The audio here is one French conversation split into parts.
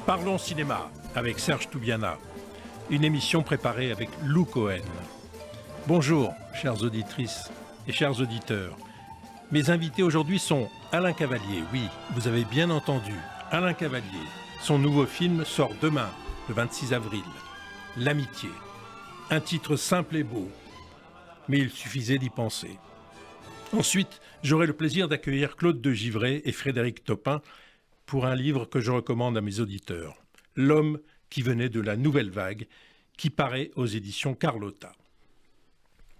Parlons cinéma avec Serge Toubiana, une émission préparée avec Lou Cohen. Bonjour, chères auditrices et chers auditeurs. Mes invités aujourd'hui sont Alain Cavalier, oui, vous avez bien entendu, Alain Cavalier. Son nouveau film sort demain, le 26 avril, L'Amitié. Un titre simple et beau, mais il suffisait d'y penser. Ensuite, j'aurai le plaisir d'accueillir Claude de Givray et Frédéric Topin pour un livre que je recommande à mes auditeurs, L'homme qui venait de la nouvelle vague, qui paraît aux éditions Carlotta.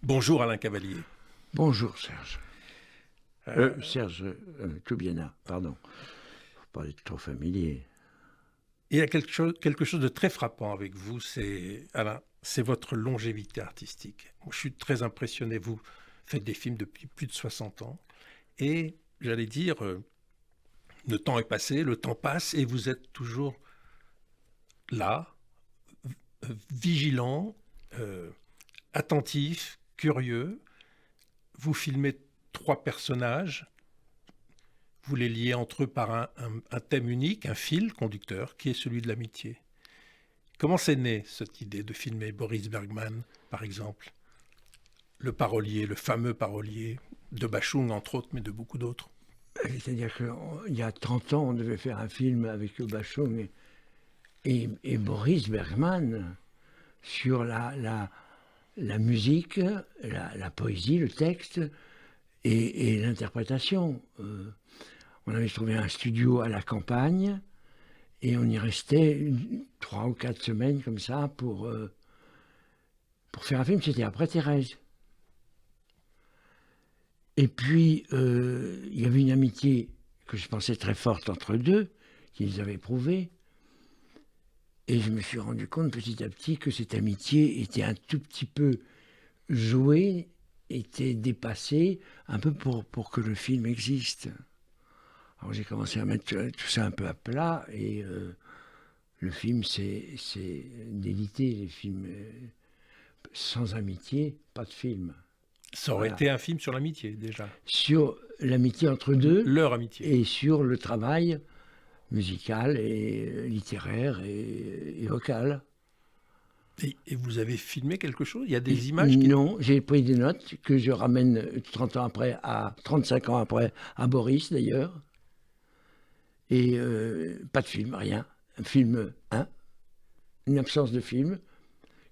Bonjour Alain Cavalier. Bonjour Serge. Serge Toubiana, pardon. Faut pas être trop familier. Il y a quelque chose de très frappant avec vous, Alain, c'est votre longévité artistique. Je suis très impressionné. Vous faites des films depuis plus de 60 ans. Et j'allais dire, le temps est passé, le temps passe, et vous êtes toujours là, vigilant, attentif, curieux. Vous filmez 3 personnages. Vous les liez entre eux par un thème unique, un fil conducteur, qui est celui de l'amitié. Comment c'est né, cette idée de filmer Boris Bergman, par exemple, le parolier, le fameux parolier de Bachung, entre autres, mais de beaucoup d'autres? C'est-à-dire qu'il y a 30 ans, on devait faire un film avec Bachung et Boris Bergman sur la musique, la poésie, le texte et l'interprétation. On avait trouvé un studio à la campagne et on y restait 3 ou 4 semaines comme ça pour faire un film. C'était après Thérèse. Et puis, il y avait une amitié que je pensais très forte entre eux deux, qu'ils avaient éprouvée. Et je me suis rendu compte petit à petit que cette amitié était un tout petit peu jouée, était dépassée, un peu pour que le film existe. Alors j'ai commencé à mettre tout ça un peu à plat, et le film, c'est délité. Les films sans amitié, pas de film. Ça aurait été un film sur l'amitié, déjà. Sur l'amitié entre deux. Leur amitié. Et sur le travail musical et littéraire et vocal. Et vous avez filmé quelque chose? Il y a des images Non, j'ai pris des notes que je ramène 35 ans après, à Boris d'ailleurs. Et pas de film, rien. Un film, une absence de film,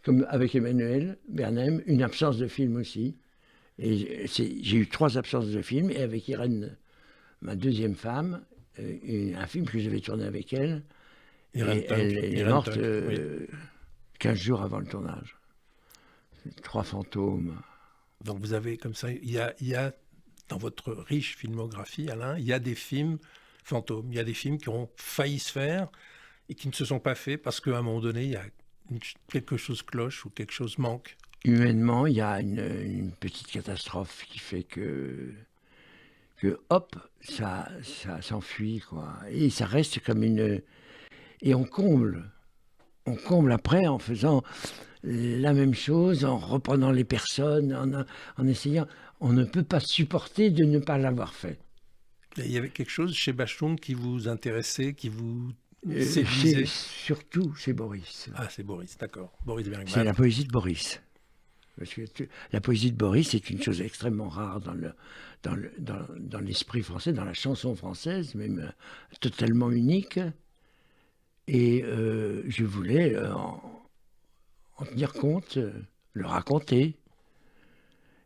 comme avec Emmanuel Bernheim, une absence de film aussi. Et j'ai eu 3 absences de film, et avec Irène, ma deuxième femme, un film que j'avais tourné avec elle, et elle est morte 15 jours avant le tournage. 3 fantômes. Donc vous avez comme ça, il y a dans votre riche filmographie, Alain, il y a des films fantômes, il y a des films qui ont failli se faire et qui ne se sont pas faits parce qu'à un moment donné, il y a quelque chose cloche ou quelque chose manque. Humainement, il y a une petite catastrophe qui fait que hop, ça s'enfuit, quoi. Et ça reste comme une... Et on comble après en faisant la même chose, en reprenant les personnes, en essayant... On ne peut pas supporter de ne pas l'avoir fait. Il y avait quelque chose chez Bachung qui vous intéressait, qui vous séduisait? Surtout, c'est Boris. Ah, c'est Boris, d'accord. Boris Bergman. C'est la poésie de Boris. Parce que la poésie de Boris est une chose extrêmement rare dans l'esprit français, dans la chanson française, même totalement unique. Et je voulais en tenir compte, le raconter.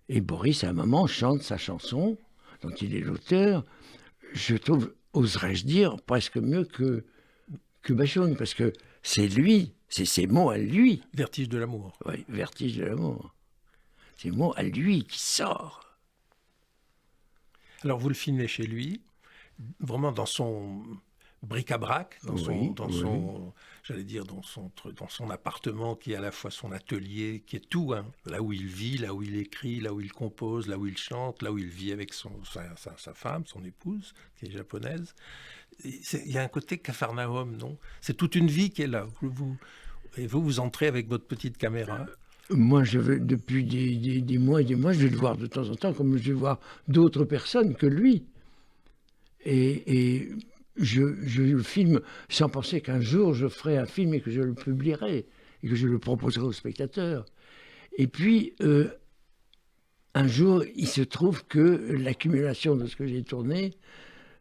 Et Boris, à un moment, chante sa chanson, dont il est l'auteur, je trouve, oserais-je dire, presque mieux que Bachung, parce que c'est lui, c'est ses mots à lui. Vertige de l'amour. Oui, Vertige de l'amour. C'est le mot à lui qui sort. Alors vous le filmez chez lui, vraiment dans son bric-à-brac, dans son appartement qui est à la fois son atelier, qui est tout, là où il vit, là où il écrit, là où il compose, là où il chante, là où il vit avec sa femme, son épouse, qui est japonaise. Il y a un côté Capharnaüm, non? C'est toute une vie qui est là. Et vous entrez avec votre petite caméra. Moi, depuis des mois et des mois, je vais le voir de temps en temps, comme je vais voir d'autres personnes que lui. Et je le filme sans penser qu'un jour, je ferai un film et que je le publierai, et que je le proposerai aux spectateurs. Et puis, un jour, il se trouve que l'accumulation de ce que j'ai tourné,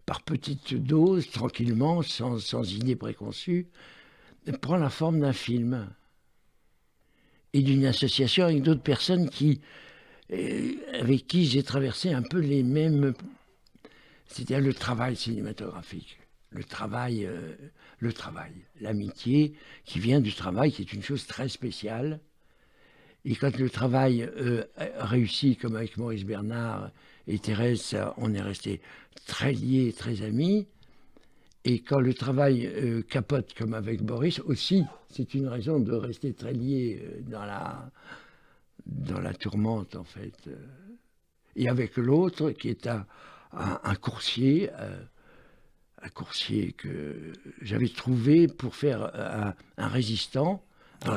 par petites doses, tranquillement, sans idée préconçue, prend la forme d'un film. Et d'une association avec d'autres personnes avec qui j'ai traversé un peu les mêmes... C'est-à-dire le travail cinématographique, le travail, l'amitié qui vient du travail, qui est une chose très spéciale. Et quand le travail réussit, comme avec Maurice Bernard et Thérèse, on est restés très liés, très amis. Et quand le travail capote, comme avec Boris, aussi, c'est une raison de rester très lié dans la tourmente, en fait. Et avec l'autre, qui est un coursier que j'avais trouvé pour faire un résistant,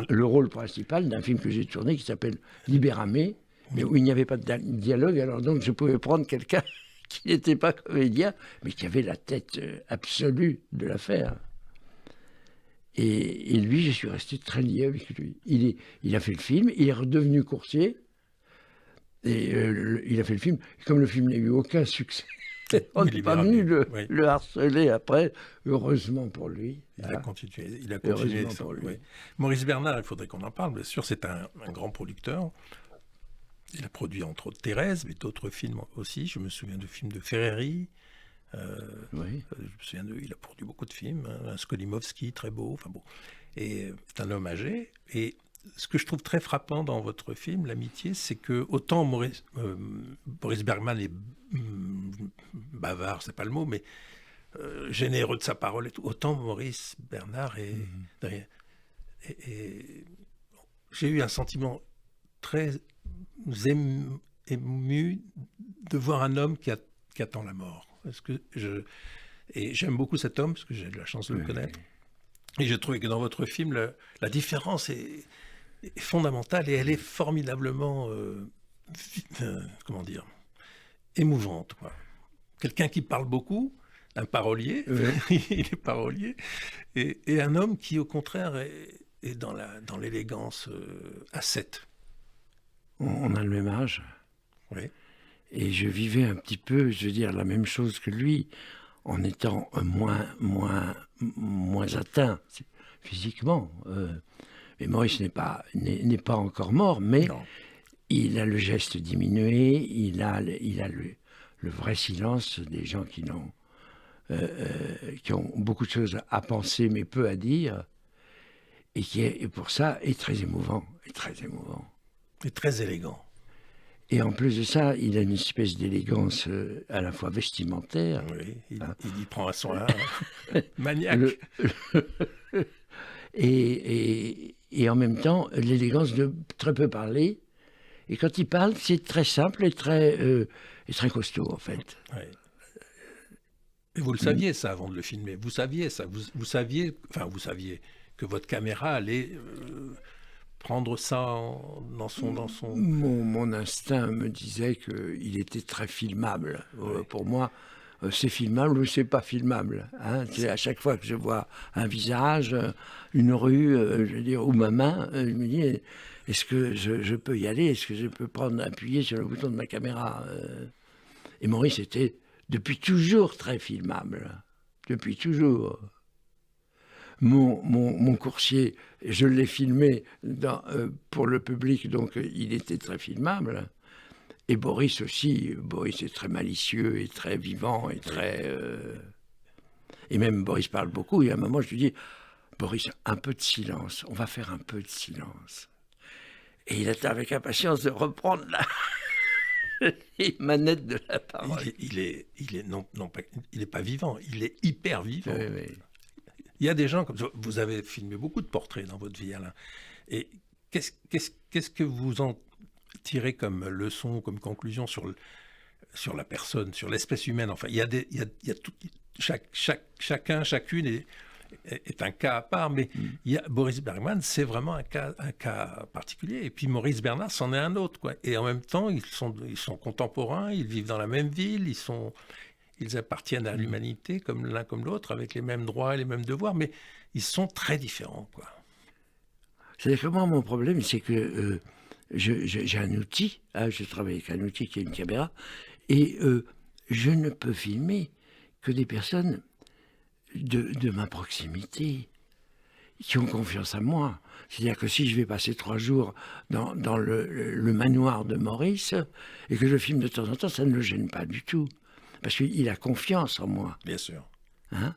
le rôle principal d'un film que j'ai tourné qui s'appelle Libéramé, mais où il n'y avait pas de dialogue, alors donc je pouvais prendre quelqu'un qui n'était pas comédien, mais qui avait la tête absolue de l'affaire. Et lui, je suis resté très lié avec lui. Il a fait le film, il est redevenu coursier, et il a fait le film. Comme le film n'a eu aucun succès, on n'est pas venu le harceler après, heureusement pour lui. Il a continué. Pour lui. Oui. Maurice Bernard, il faudrait qu'on en parle, bien sûr, c'est un grand producteur. Il a produit entre autres Thérèse, mais d'autres films aussi. Je me souviens de films de Ferreri. Oui. Je me souviens il a produit beaucoup de films. Un Skolimowski, très beau. Enfin bon. Et c'est un homme âgé. Et ce que je trouve très frappant dans votre film, L'Amitié, c'est que autant Boris Bergman est bavard, c'est pas le mot, mais généreux de sa parole et tout, autant Maurice Bernard est derrière. Et j'ai eu un sentiment très ému de voir un homme qui attend la mort. Et j'aime beaucoup cet homme, parce que j'ai eu la chance de le connaître. Et j'ai trouvé que dans votre film, la différence est fondamentale et elle est formidablement, comment dire, émouvante, quoi. Quelqu'un qui parle beaucoup, un parolier, il est parolier, et un homme qui, au contraire, est dans l'élégance ascète. On a le même âge. Oui. Et je vivais un petit peu, je veux dire, la même chose que lui, en étant moins atteint physiquement. Mais Maurice n'est pas encore mort, mais non. Il a le geste diminué, il a le vrai silence des gens qui ont beaucoup de choses à penser mais peu à dire, et qui est pour ça est très émouvant, et très élégant. Et en plus de ça, il a une espèce d'élégance à la fois vestimentaire. Oui, il y prend à son art maniaque. Et en même temps, l'élégance de très peu parler. Et quand il parle, c'est très simple et très costaud, en fait. Oui. Et vous le saviez, ça, avant de le filmer. Vous saviez ça. Vous saviez que votre caméra allait prendre ça dans son... Mon instinct me disait qu'il était très filmable. Pour moi, c'est filmable ou c'est pas filmable. Hein. C'est à chaque fois que je vois un visage, une rue, je veux dire, ou ma main, je me dis, est-ce que je peux y aller? Est-ce que je peux appuyer sur le bouton de ma caméra? Et Maurice était depuis toujours très filmable. Depuis toujours. Mon coursier, je l'ai filmé pour le public, donc il était très filmable. Et Boris aussi. Boris est très malicieux et très vivant et très... Et même Boris parle beaucoup. Et à un moment, je lui dis, Boris, un peu de silence. On va faire un peu de silence. Et il était avec impatience de reprendre les manettes de la parole. Il est pas vivant. Il est hyper vivant. Oui. Il y a des gens comme ça. Vous avez filmé beaucoup de portraits dans votre vie, Alain. Et qu'est-ce que vous en tirez comme leçon, comme conclusion sur la personne, sur l'espèce humaine? Enfin, il y a tout, chacune est un cas à part, mais Boris Bergman, c'est vraiment un cas particulier. Et puis Maurice Bernard, c'en est un autre, quoi. Et en même temps, ils sont contemporains, ils vivent dans la même ville, ils appartiennent à l'humanité comme l'un comme l'autre, avec les mêmes droits et les mêmes devoirs, mais ils sont très différents, quoi. C'est-à-dire que moi, mon problème, c'est que j'ai un outil, je travaille avec un outil qui est une caméra, et je ne peux filmer que des personnes de ma proximité, qui ont confiance en moi. C'est-à-dire que si je vais passer 3 jours dans le manoir de Maurice, et que je filme de temps en temps, ça ne le gêne pas du tout. Parce qu'il a confiance en moi. Bien sûr. Hein?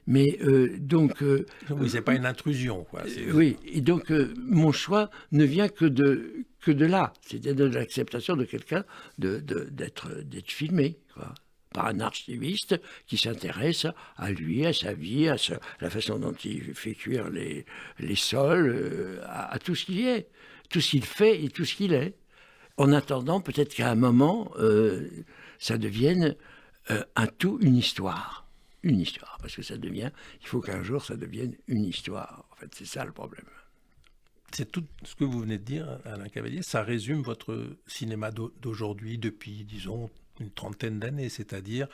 Mais donc... oui, c'est pas une intrusion, quoi. Oui, et donc mon choix ne vient que de là. C'est-à-dire de l'acceptation de quelqu'un d'être filmé, quoi, par un archiviste qui s'intéresse à lui, à sa vie, à la façon dont il fait cuire les sols, à tout ce qu'il est, tout ce qu'il fait et tout ce qu'il est. En attendant, peut-être qu'à un moment, ça devienne un tout, une histoire. Une histoire, parce que il faut qu'un jour ça devienne une histoire. En fait, c'est ça le problème. C'est tout ce que vous venez de dire, Alain Cavalier, ça résume votre cinéma d'aujourd'hui depuis, disons, une trentaine d'années, c'est-à-dire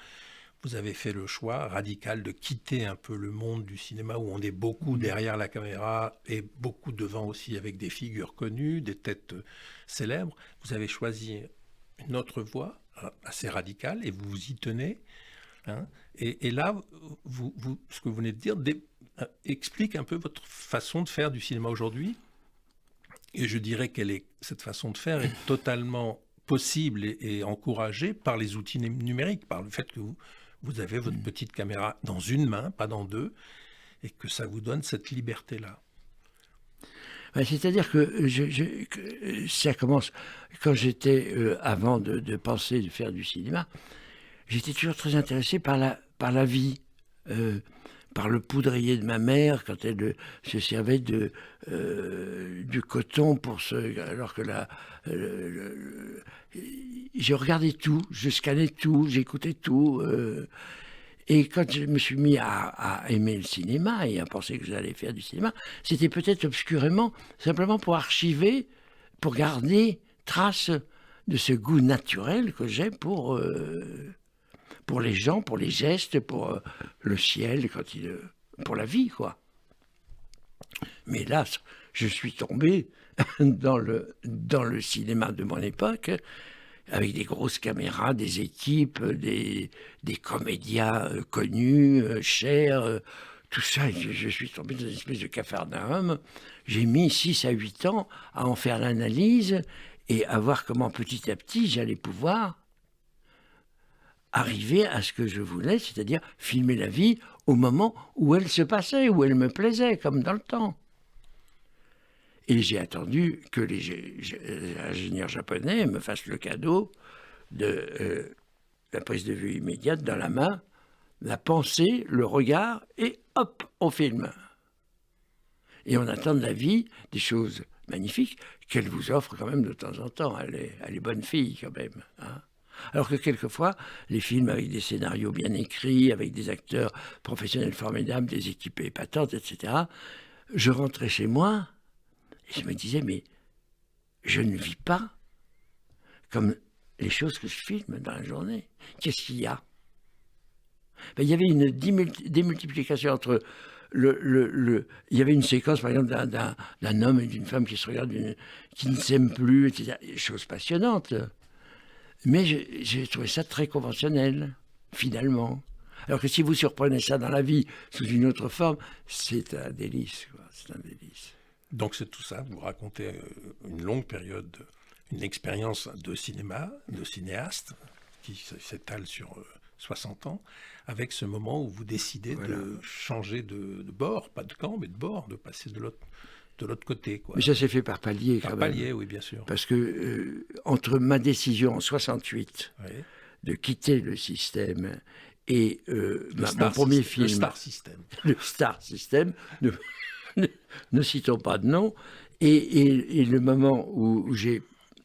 vous avez fait le choix radical de quitter un peu le monde du cinéma où on est beaucoup derrière la caméra et beaucoup devant aussi avec des figures connues, des têtes célèbres. Vous avez choisi une autre voie assez radicale et vous vous y tenez. Hein, et là, ce que vous venez de dire explique un peu votre façon de faire du cinéma aujourd'hui. Et je dirais que cette façon de faire est totalement possible et encouragée par les outils numériques, par le fait que vous avez votre petite caméra dans une main, pas dans deux, et que ça vous donne cette liberté-là. C'est-à-dire que ça commence, quand j'étais, avant de penser de faire du cinéma, j'étais toujours très intéressé par la vie, par le poudrier de ma mère quand elle se servait du coton alors que je regardais tout, je scannais tout, j'écoutais tout. Et quand je me suis mis à aimer le cinéma et à penser que j'allais faire du cinéma, c'était peut-être obscurément, simplement pour archiver, pour garder trace de ce goût naturel que j'ai pour les gens, pour les gestes, pour le ciel, pour la vie, quoi. Mais là, je suis tombé dans le cinéma de mon époque, avec des grosses caméras, des équipes, des comédiens connus, chers, tout ça. Je suis tombé dans une espèce de capharnaüm. J'ai mis 6 à 8 ans à en faire l'analyse et à voir comment petit à petit j'allais pouvoir arriver à ce que je voulais, c'est-à-dire filmer la vie au moment où elle se passait, où elle me plaisait, comme dans le temps. Et j'ai attendu que les ingénieurs japonais me fassent le cadeau de la prise de vue immédiate dans la main, la pensée, le regard, et hop, on filme. Et on attend de la vie des choses magnifiques qu'elle vous offre quand même de temps en temps. Elle est bonne fille quand même, hein. Alors que quelquefois, les films avec des scénarios bien écrits, avec des acteurs professionnels formidables, des équipes épatantes, etc., je rentrais chez moi et je me disais, mais je ne vis pas comme les choses que je filme dans la journée. Qu'est-ce qu'il y a ? Il y avait une démultiplication entre il y avait une séquence, par exemple, d'un homme et d'une femme qui se regardent, qui ne s'aiment plus, etc. Chose passionnante. Mais j'ai trouvé ça très conventionnel, finalement. Alors que si vous surprenez ça dans la vie sous une autre forme, c'est un délice, quoi. C'est un délice. Donc c'est tout ça, vous racontez une longue période, une expérience de cinéma, de cinéaste, qui s'étale sur 60 ans, avec ce moment où vous décidez de changer de bord, pas de camp, mais de bord, de passer de l'autre côté, quoi. Mais ça s'est fait par palier, quand même. Par palier, oui, bien sûr. Parce que entre ma décision en 68 de quitter le système et mon premier film... Le Star System, ne citons pas de nom, et le moment où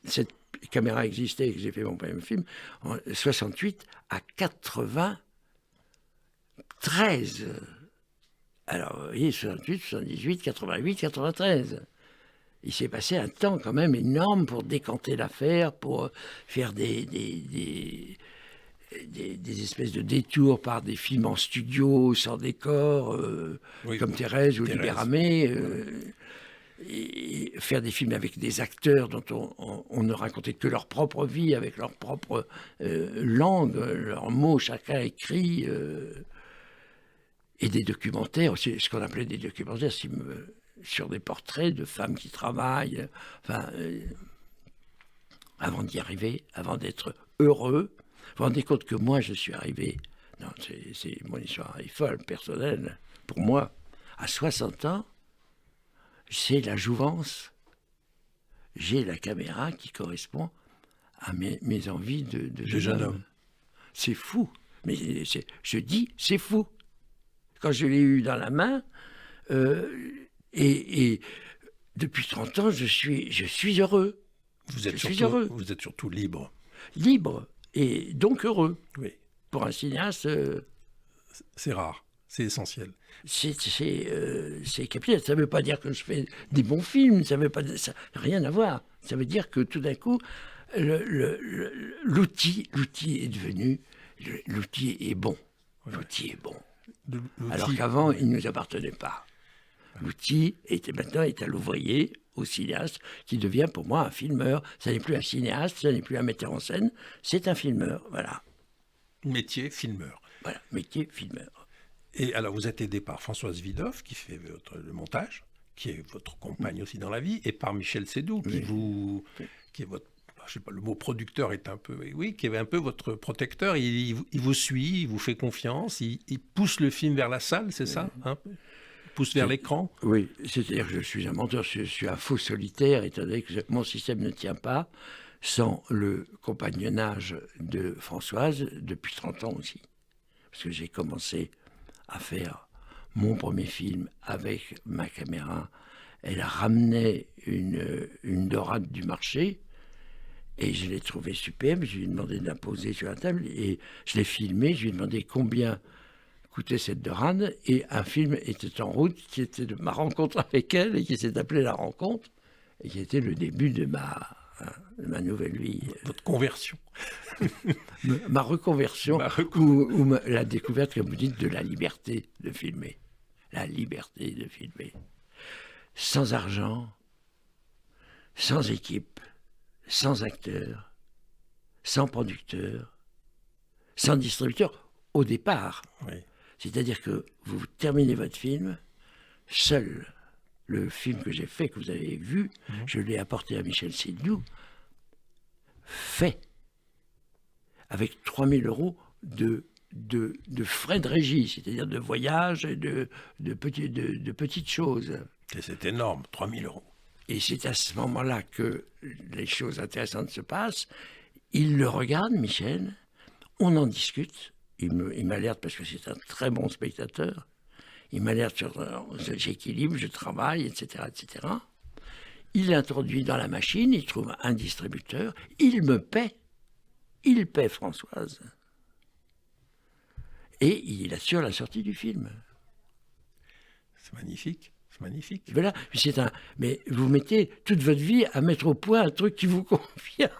cette caméra existait et que j'ai fait mon premier film, en 68 à 93, Alors, vous voyez, 68, 78, 88, 93. Il s'est passé un temps quand même énorme pour décanter l'affaire, pour faire des espèces de détours par des films en studio, sans décor, Oui, comme Thérèse ou Thérèse. Libéramé, et faire des films avec des acteurs dont on ne racontait que leur propre vie, avec leur propre langue, leurs mots, chacun écrit, et des documentaires, aussi, ce qu'on appelait des documentaires, sur des portraits de femmes qui travaillent, enfin, avant d'y arriver, avant d'être heureux. Vous vous rendez compte que moi, je suis arrivé, non, mon histoire est folle, personnelle, pour moi, à 60 ans, c'est la jouvence, j'ai la caméra qui correspond à mes envies de jeune homme. C'est fou, mais je dis, c'est fou. Quand je l'ai eu dans la main, et depuis 30 ans, je suis heureux. Vous êtes surtout libre. Libre et donc heureux. Oui. Pour un cinéaste, c'est rare, c'est essentiel. C'est capital. Ça ne veut pas dire que je fais des bons films, ça n'a rien à voir. Ça veut dire que tout d'un coup, l'outil est devenu, l'outil est bon. Ouais. L'outil est bon. Alors qu'avant, il ne nous appartenait pas. L'outil maintenant est à l'ouvrier, au cinéaste, qui devient pour moi un filmeur. Ça n'est plus un cinéaste, ça n'est plus un metteur en scène, c'est un filmeur, voilà. Métier filmeur. Voilà, métier filmeur. Et alors, vous êtes aidé par Françoise Widoff, qui fait le montage, qui est votre compagne aussi dans la vie, et par Michel Seydoux, qui est votre, je sais pas, le mot producteur est un peu, oui, qui est un peu votre protecteur. Il vous suit, il vous fait confiance, il pousse le film vers la salle, c'est ça, hein, pousse vers l'écran. Oui, c'est-à-dire que je suis un menteur, je suis un faux solitaire, étant donné que mon système ne tient pas sans le compagnonnage de Françoise depuis 30 ans aussi. Parce que j'ai commencé à faire mon premier film avec ma caméra. Elle ramenait une dorade du marché et je l'ai trouvée superbe. Je lui ai demandé de la poser sur la table et je l'ai filmée. Je lui ai demandé combien coûtait cette dorade et un film était en route qui était de ma rencontre avec elle et qui s'est appelé La Rencontre et qui était le début de ma nouvelle vie. Votre conversion. ma reconversion, ou la découverte, comme vous dites, de la liberté de filmer. La liberté de filmer. Sans argent, sans équipe, sans acteur, sans producteur, sans distributeur, au départ. Oui. C'est-à-dire que vous terminez votre film, seul le film que j'ai fait, que vous avez vu, je l'ai apporté à Michel Seydoux, fait, avec 3 000 € de frais de régie, c'est-à-dire de voyage et de petites choses. Et c'est énorme, 3 000 €. Et c'est à ce moment-là que les choses intéressantes se passent. Il le regarde, Michel, on en discute, il m'alerte parce que c'est un très bon spectateur, il m'alerte sur j'équilibre, je travaille, etc., etc. Il l'introduit dans la machine, il trouve un distributeur, il me paie. Il paie Françoise. Et il assure la sortie du film. C'est magnifique, c'est magnifique. Voilà, mais vous mettez toute votre vie à mettre au point un truc qui vous convient.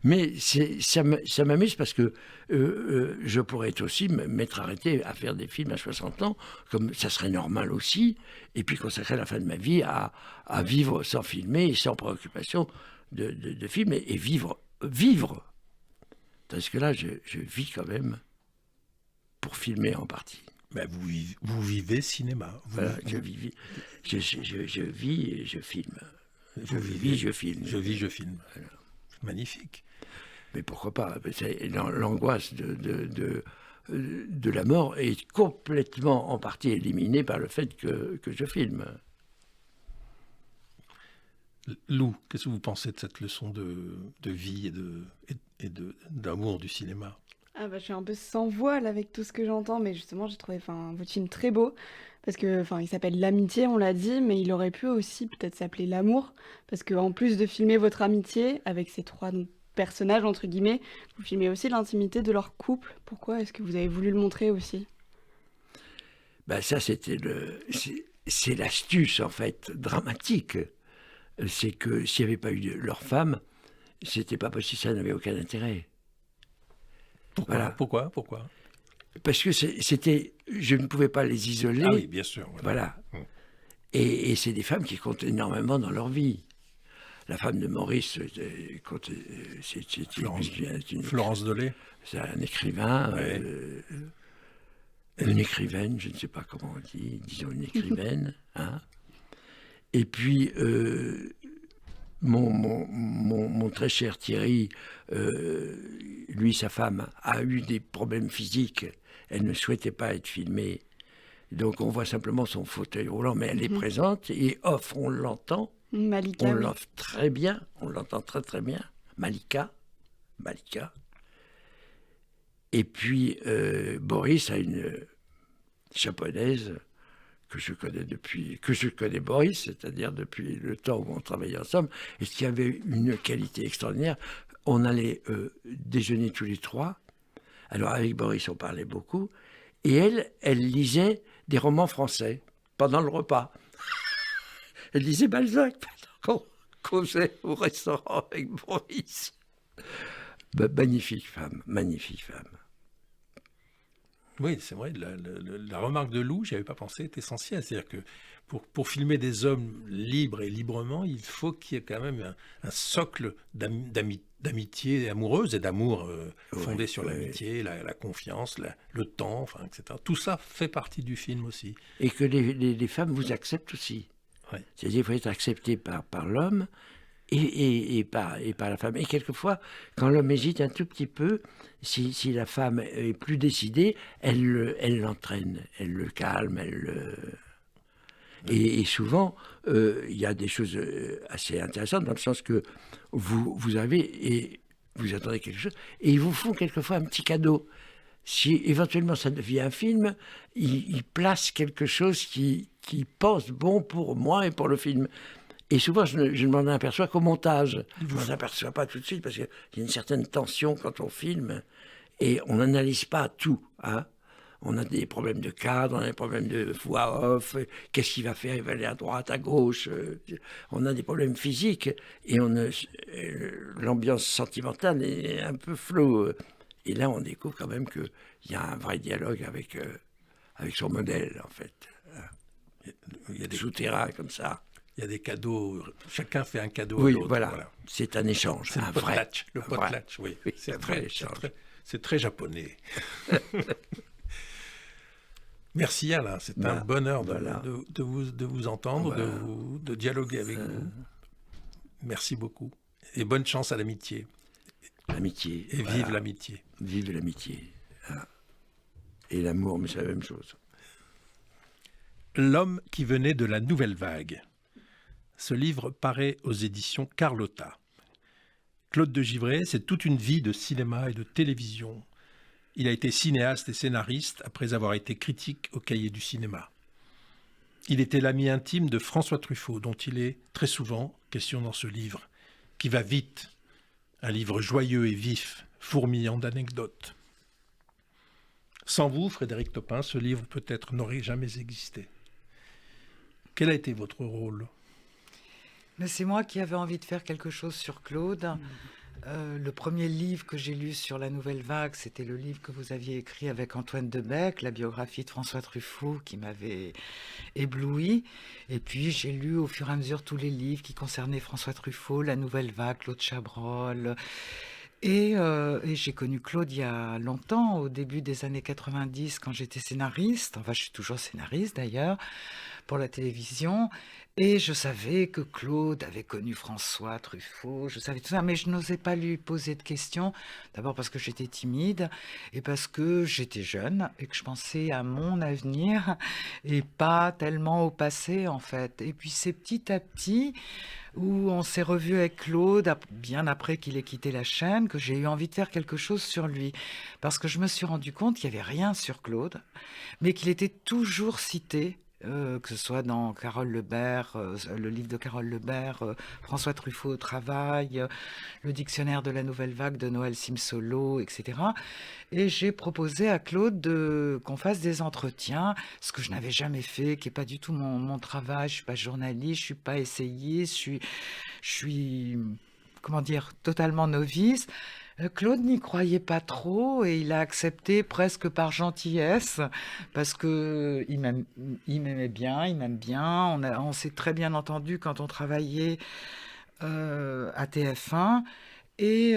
Mais ça m'amuse parce que je pourrais aussi m'être arrêté à faire des films à 60 ans, comme ça serait normal aussi, et puis consacrer la fin de ma vie à vivre sans filmer et sans préoccupation de film, et vivre. Parce que là, je vis quand même pour filmer en partie. Ben vous vivez cinéma. Voilà, je vis et je filme. Je vis, je filme. Je vis, je filme. Voilà. Magnifique. Mais pourquoi pas? L'angoisse de la mort est complètement en partie éliminée par le fait que je filme. Lou, qu'est-ce que vous pensez de cette leçon de vie et d'amour du cinéma? Ah bah, je suis un peu sans voile avec tout ce que j'entends, mais justement j'ai trouvé votre film très beau, parce que il s'appelle L'amitié, on l'a dit, mais il aurait pu aussi peut-être s'appeler L'amour, parce qu'en plus de filmer votre amitié avec ces 3 personnages, entre guillemets, vous filmez aussi l'intimité de leur couple. Pourquoi est-ce que vous avez voulu le montrer aussi? Ben ça, c'est l'astuce, en fait, dramatique. C'est que s'il n'y avait pas eu leur femme, c'était pas possible, ça n'avait aucun intérêt. Voilà. Pourquoi Parce que je ne pouvais pas les isoler. Ah oui, bien sûr. Voilà. Et c'est des femmes qui comptent énormément dans leur vie. La femme de Maurice, Florence Dolé. C'est un écrivain, Ouais. une écrivaine, je ne sais pas comment on dit, disons une écrivaine. Hein. Et puis, mon très cher Thierry, lui, sa femme, a eu des problèmes physiques. Elle ne souhaitait pas être filmée. Donc, on voit simplement son fauteuil roulant, mais elle est présente. Et off, on l'entend. Malika, On oui. l'entend très bien. On l'entend très, très bien. Malika. Et puis, Boris a une japonaise que je connais Boris, c'est-à-dire depuis le temps où on travaillait ensemble, et qui avait une qualité extraordinaire. On allait déjeuner tous les trois. Alors avec Boris, on parlait beaucoup. Et elle lisait des romans français pendant le repas. Elle lisait Balzac pendant qu'on causait au restaurant avec Boris. Magnifique femme. Oui, c'est vrai, la remarque de Lou, j'y avais pas pensé, est essentielle. C'est-à-dire que pour filmer des hommes libres et librement, il faut qu'il y ait quand même un socle d'amitié amoureuse et d'amour fondé sur l'amitié, la confiance, le temps, enfin, etc. Tout ça fait partie du film aussi. Et que les femmes vous acceptent aussi. Ouais. C'est-à-dire qu'il faut être accepté par l'homme et par la femme. Et quelquefois, quand l'homme hésite un tout petit peu, si la femme est plus décidée, elle l'entraîne, elle le calme, Et souvent, il y a des choses assez intéressantes dans le sens que vous avez et vous attendez quelque chose et ils vous font quelquefois un petit cadeau. Si éventuellement ça devient un film, ils placent quelque chose qui pense bon pour moi et pour le film. Et souvent, je ne m'en aperçois qu'au montage. Je ne m'en aperçois pas tout de suite parce qu'il y a une certaine tension quand on filme et on n'analyse pas tout. Hein. On a des problèmes de cadre, on a des problèmes de voix off, qu'est-ce qu'il va faire, il va aller à droite, à gauche. On a des problèmes physiques et l'ambiance sentimentale est un peu floue. Et là, on découvre quand même qu'il y a un vrai dialogue avec son modèle, en fait. Il y a des souterrains comme ça. Il y a des cadeaux, chacun fait un cadeau Oui, à l'autre. voilà. C'est un échange, C'est un le vrai. potlatch. Le potlatch, oui. C'est très japonais. Merci Alain, c'est un bonheur de vous entendre, de dialoguer avec vous. Merci beaucoup. Et bonne chance à l'amitié. L'amitié. Et vive l'amitié. Vive l'amitié. Et l'amour, mais c'est la même chose. L'homme qui venait de la nouvelle vague. Ce livre paraît aux éditions Carlotta. Claude de Givray, c'est toute une vie de cinéma et de télévision. Il a été cinéaste et scénariste après avoir été critique au Cahier du cinéma. Il était l'ami intime de François Truffaut, dont il est très souvent question dans ce livre, qui va vite, un livre joyeux et vif, fourmillant d'anecdotes. Sans vous, Frédéric Topin, ce livre peut-être n'aurait jamais existé. Quel a été votre rôle ? Mais c'est moi qui avais envie de faire quelque chose sur Claude. Le premier livre que j'ai lu sur la Nouvelle Vague, c'était le livre que vous aviez écrit avec Antoine Debec, la biographie de François Truffaut, qui m'avait ébloui. Et puis j'ai lu au fur et à mesure tous les livres qui concernaient François Truffaut, la Nouvelle Vague, Claude Chabrol. Et j'ai connu Claude il y a longtemps, au début des années 90, quand j'étais scénariste. Enfin, je suis toujours scénariste d'ailleurs, pour la télévision. Et je savais que Claude avait connu François Truffaut, je savais tout ça, mais je n'osais pas lui poser de questions. D'abord parce que j'étais timide et parce que j'étais jeune et que je pensais à mon avenir et pas tellement au passé en fait. Et puis c'est petit à petit où on s'est revu avec Claude, bien après qu'il ait quitté la chaîne, que j'ai eu envie de faire quelque chose sur lui. Parce que je me suis rendu compte qu'il n'y avait rien sur Claude, mais qu'il était toujours cité que ce soit dans Carole Lebert, le livre de Carole Lebert, François Truffaut au travail, le dictionnaire de la nouvelle vague de Noël Simsolo, etc. Et j'ai proposé à Claude qu'on fasse des entretiens, ce que je n'avais jamais fait, qui n'est pas du tout mon travail. Je ne suis pas journaliste, je ne suis pas essayiste, je suis, comment dire, totalement novice. Claude n'y croyait pas trop et il a accepté presque par gentillesse parce que il m'aimait bien, il m'aime bien. On s'est très bien entendu quand on travaillait à TF1. Et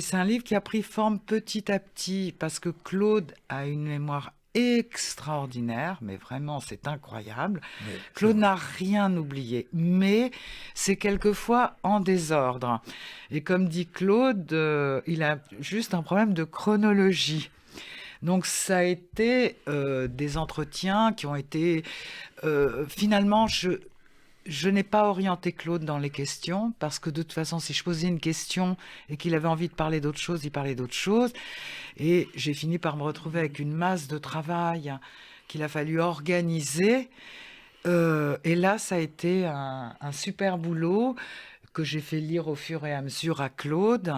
c'est un livre qui a pris forme petit à petit parce que Claude a une mémoire extraordinaire, mais vraiment c'est incroyable. Oui, Claude n'a rien oublié, mais c'est quelquefois en désordre. Et comme dit Claude, il a juste un problème de chronologie. Donc ça a été des entretiens qui ont été... finalement, je n'ai pas orienté Claude dans les questions, parce que de toute façon, si je posais une question et qu'il avait envie de parler d'autre chose, il parlait d'autre chose. Et j'ai fini par me retrouver avec une masse de travail qu'il a fallu organiser. Et là, ça a été un super boulot que j'ai fait lire au fur et à mesure à Claude.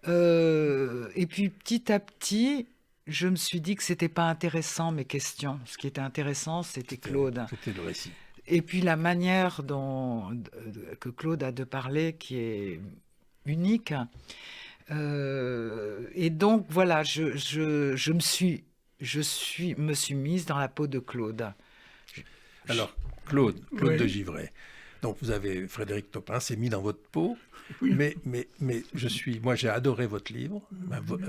Et puis, petit à petit, je me suis dit que c'était pas intéressant, mes questions. Ce qui était intéressant, c'était Claude. C'était le récit. Et puis la manière que Claude a de parler qui est unique. Et donc voilà, je me suis mise dans la peau de Claude. Alors, Claude Oui. de Givray. Donc, vous avez, Frédéric Topin s'est mis dans votre peau. Oui. Mais moi, j'ai adoré votre livre.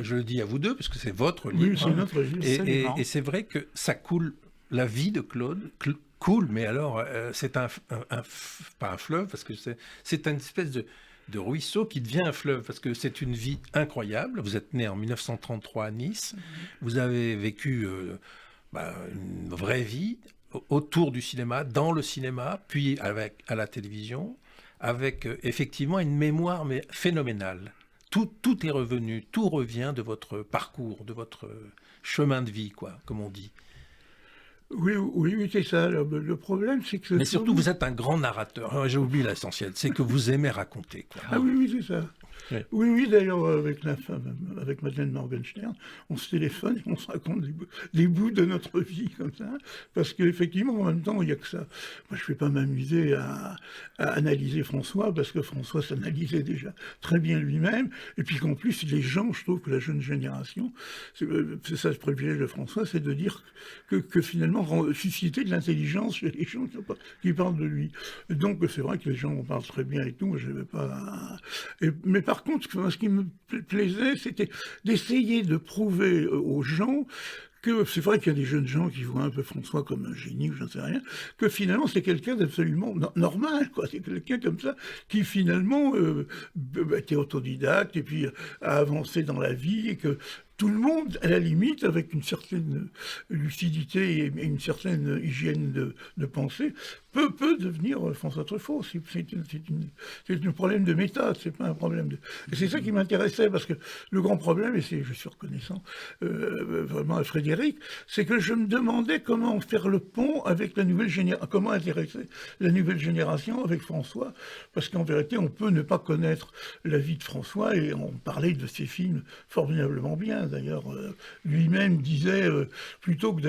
Je le dis à vous deux, parce que c'est votre livre. Oui, c'est notre livre. Absolument. Et c'est vrai que ça coule, la vie de Claude coule, mais alors, c'est pas un fleuve, parce que c'est une espèce de ruisseau qui devient un fleuve, parce que c'est une vie incroyable. Vous êtes né en 1933 à Nice. Vous avez vécu une vraie vie autour du cinéma, dans le cinéma, puis à la télévision, avec effectivement une mémoire mais phénoménale. Tout est revenu, tout revient de votre parcours, de votre chemin de vie, quoi, comme on dit. Oui, c'est ça. Le problème, c'est que... Mais surtout, vous êtes un grand narrateur. J'ai oublié l'essentiel, c'est que vous aimez raconter, quoi. Ah oui, c'est ça. Oui. Oui, d'ailleurs, avec Madeleine Morgenstern, on se téléphone et on se raconte des bouts de notre vie, comme ça. Parce qu'effectivement, en même temps, il n'y a que ça. Moi, je ne vais pas m'amuser à analyser François, parce que François s'analysait déjà très bien lui-même. Et puis qu'en plus, les gens, je trouve que la jeune génération, c'est ça le privilège de François, c'est de dire que finalement, susciter de l'intelligence chez les gens qui parlent de lui. Et donc, c'est vrai que les gens en parlent très bien et tout, moi, je ne vais pas... Mais par contre, ce qui me plaisait, c'était d'essayer de prouver aux gens que c'est vrai qu'il y a des jeunes gens qui voient un peu François comme un génie ou je ne sais rien, que finalement c'est quelqu'un d'absolument normal, quoi. C'est quelqu'un comme ça qui finalement était autodidacte et puis a avancé dans la vie et que tout le monde, à la limite, avec une certaine lucidité et une certaine hygiène de pensée, peut devenir François Truffaut. C'est un problème de méthode, c'est pas un problème de... Et c'est ça qui m'intéressait, parce que le grand problème, et je suis reconnaissant vraiment à Frédéric, c'est que je me demandais comment faire le pont avec la nouvelle génération, comment intéresser la nouvelle génération avec François, parce qu'en vérité, on peut ne pas connaître la vie de François, et on parlait de ses films formidablement bien. D'ailleurs, lui-même disait, plutôt que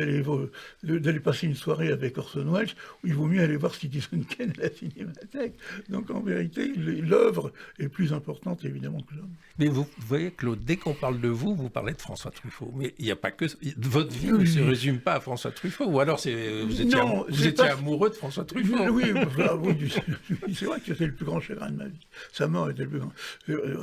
d'aller passer une soirée avec Orson Welles, il vaut mieux aller voir Citizen Kane à la Cinémathèque. Donc en vérité, l'œuvre est plus importante évidemment que l'homme. Mais vous voyez, Claude, dès qu'on parle de vous, vous parlez de François Truffaut. Mais il n'y a pas que... Votre vie ne se résume pas à François Truffaut. Ou alors vous étiez amoureux de François Truffaut. Oui, c'est vrai que c'était le plus grand chagrin de ma vie. Sa mort était le plus grand,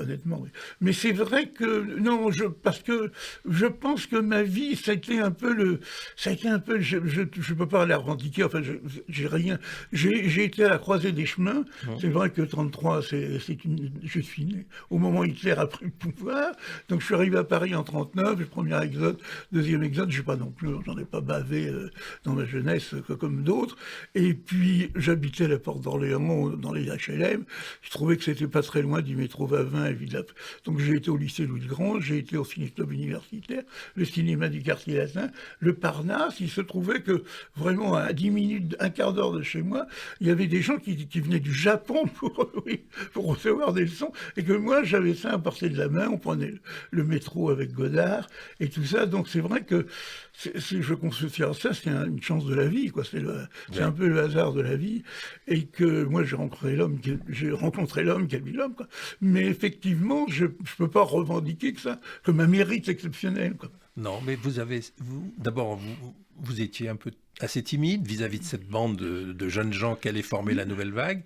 honnêtement. Oui. Mais c'est vrai que... Non, parce que je pense que ma vie, ça a été un peu je ne peux pas la revendiquer, enfin, j'ai rien... J'ai été à la croisée des chemins. C'est vrai que 1933, je suis né au moment où Hitler a pris le pouvoir. Donc je suis arrivé à Paris en 1939, le premier exode, deuxième exode, j'en ai pas bavé dans ma jeunesse comme d'autres. Et puis j'habitais à la Porte d'Orléans, dans les HLM. Je trouvais que c'était pas très loin du métro Vavin et Villa. Donc j'ai été au lycée Louis le Grand, j'ai été au Ciné-Club universitaire, le cinéma du quartier latin, le Parnasse. Il se trouvait que vraiment à 10 minutes, un quart d'heure de chez moi, il y avait des gens qui venaient du Japon pour recevoir des leçons, et que moi j'avais ça à portée de la main. On prenait le métro avec Godard et tout ça. Donc c'est vrai que je considère ça, c'est une chance de la vie, quoi. C'est un peu le hasard de la vie, et que moi j'ai rencontré l'homme qui a vu l'homme, quoi. Mais effectivement, je peux pas revendiquer que ça comme un mérite exceptionnel, quoi. Non, mais d'abord, vous étiez un peu assez timide vis-à-vis de cette bande de jeunes gens qu'allait former la nouvelle vague,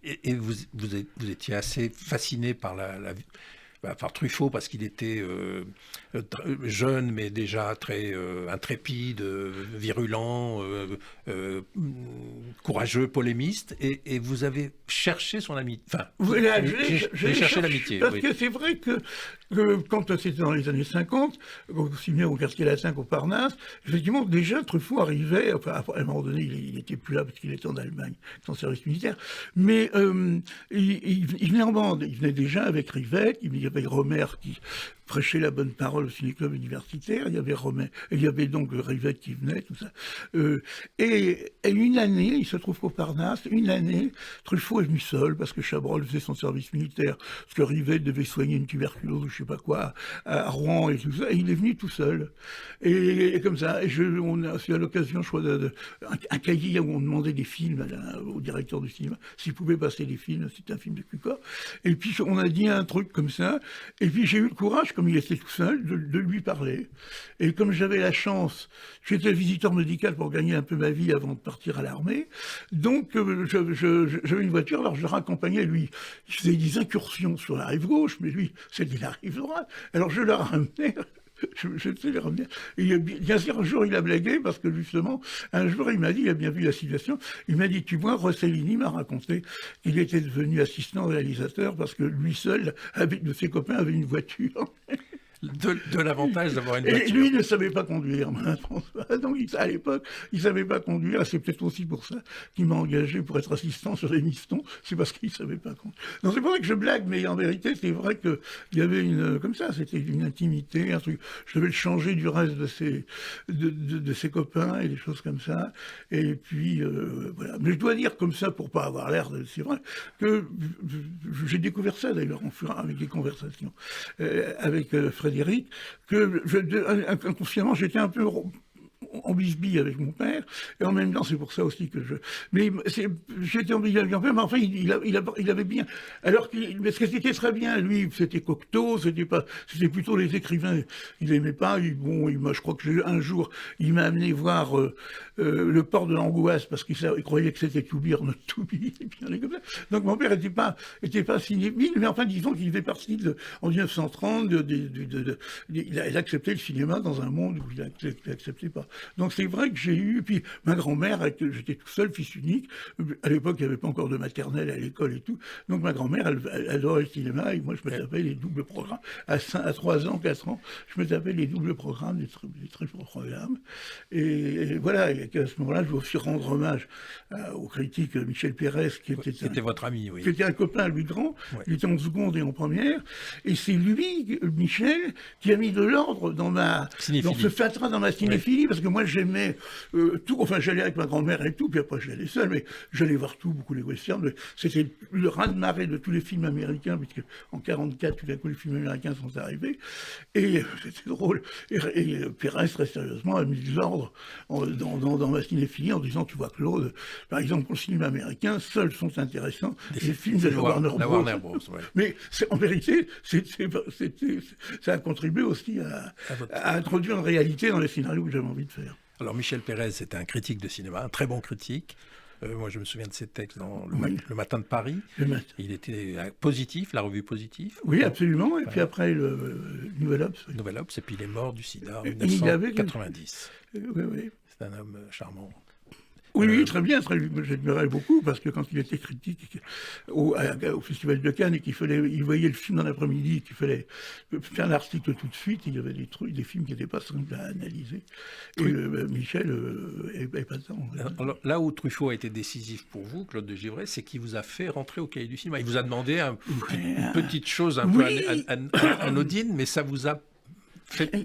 et vous étiez assez fasciné par Truffaut, parce qu'il était jeune, mais déjà très intrépide, virulent, courageux, polémiste, et vous avez cherché son amitié. Enfin, voilà, j'ai cherché l'amitié. Parce oui. que c'est vrai que quand c'était dans les années 50, aussi bien au quartier latin qu'au Parnasse, effectivement, déjà, Truffaut arrivait, enfin, à un moment donné, il n'était plus là parce qu'il était en Allemagne, son service militaire, mais il venait en bande. Il venait déjà avec Rivette, il y avait Romer qui prêchait la bonne parole au ciné-club universitaire, il y avait donc Rivette qui venait, tout ça. Et une année, il se trouve qu'au Parnasse, une année, Truffaut est venu seul, parce que Chabrol faisait son service militaire, parce que Rivette devait soigner une tuberculose, ou je sais pas quoi, à Rouen et tout ça, et il est venu tout seul. Et comme ça, on a fait à l'occasion, je crois, un cahier où on demandait des films au directeur du cinéma, s'il pouvait passer des films, c'était un film de Cuca. Et puis on a dit un truc comme ça, et puis j'ai eu le courage, comme il était tout seul, de lui parler. Et comme j'avais la chance, j'étais visiteur médical pour gagner un peu ma vie avant de partir à l'armée, donc j'avais une voiture, alors je le raccompagnais, lui. Il faisait des incursions sur la rive gauche, mais lui, c'était la rive droite. Alors je le ramenais. Je sais les ramener. Et bien sûr, un jour, il a blagué, parce que justement, un jour, il m'a dit, il a bien vu la situation, il m'a dit, tu vois, Rossellini m'a raconté qu'il était devenu assistant réalisateur parce que lui seul, avec de ses copains, avait une voiture. De l'avantage d'avoir une voiture. Et lui, il ne savait pas conduire, François. Donc, à l'époque, il ne savait pas conduire. C'est peut-être aussi pour ça qu'il m'a engagé pour être assistant sur les Mistons. C'est parce qu'il ne savait pas conduire. Non, c'est pas vrai que je blague, mais en vérité, c'est vrai qu'il y avait comme ça, c'était une intimité, un truc. Je devais le changer du reste de ses copains et des choses comme ça. Et puis, voilà. Mais je dois dire comme ça, pour pas avoir l'air c'est vrai, que j'ai découvert ça, d'ailleurs, avec des conversations avec Frédéric, que inconsciemment, j'étais un peu en bisbille avec mon père, et en même temps, c'est pour ça aussi que mais j'étais en bisbille avec mon père, mais enfin, il avait bien... Alors mais ce qui était très bien, lui, c'était Cocteau, c'était plutôt les écrivains, il aimait pas, moi, je crois que un jour, il m'a amené voir Le port de l'angoisse, parce qu'il croyait que c'était To Be or Not To Be, et puis on est comme ça. Donc mon père était pas cinéphile, mais enfin, disons qu'il fait partie en 1930, il a accepté le cinéma dans un monde où il n'acceptait pas. Donc c'est vrai que j'ai eu, puis ma grand-mère, j'étais tout seul, fils unique, à l'époque il n'y avait pas encore de maternelle à l'école et tout, donc ma grand-mère, elle adorait le cinéma, et moi je me tapais les doubles programmes, à 3 ans, 4 ans, je me tapais les doubles programmes, les triples programmes, et voilà, et à ce moment-là, je veux aussi rendre hommage au critique Michel Pérez, qui était votre ami, oui. Qui était un copain, lui, grand, il était en seconde et en première, et c'est lui, Michel, qui a mis de l'ordre dans ce fatras dans ma cinéphilie, parce que moi j'aimais tout, enfin j'allais avec ma grand-mère et tout, puis après j'allais seul, mais j'allais voir tout, beaucoup les westerns, c'était le raz-de-marée de tous les films américains, puisque en 1944, tout à coup les films américains sont arrivés, et c'était drôle, et Pérez, très sérieusement, a mis de l'ordre dans ma cinéphilie en disant, tu vois Claude, par exemple pour le cinéma américain, seuls sont intéressants les films de la Warner Bros. Ouais. Mais en vérité, ça a contribué aussi à introduire une réalité dans les scénarios que j'avais envie de faire. Alors Michel Pérez, c'était un critique de cinéma, un très bon critique. Moi, je me souviens de ses textes dans le Matin de Paris. Il était Positif, la revue Positif. Oui, absolument. Et puis après, le Nouvel Obs. Oui. Nouvel Obs, et puis il est mort du sida en 1990. Oui. C'est un homme charmant. Oui, très bien, j'admirais beaucoup, parce que quand il était critique au Festival de Cannes et il voyait le film dans l'après-midi, qu'il fallait faire un article tout de suite, il y avait des films qui n'étaient pas simples à analyser. Et Michel est pas tant. Alors, là où Truffaut a été décisif pour vous, Claude de Givray, c'est qu'il vous a fait rentrer au Cahier du cinéma. Il vous a demandé une petite chose un peu anodine, mais ça vous a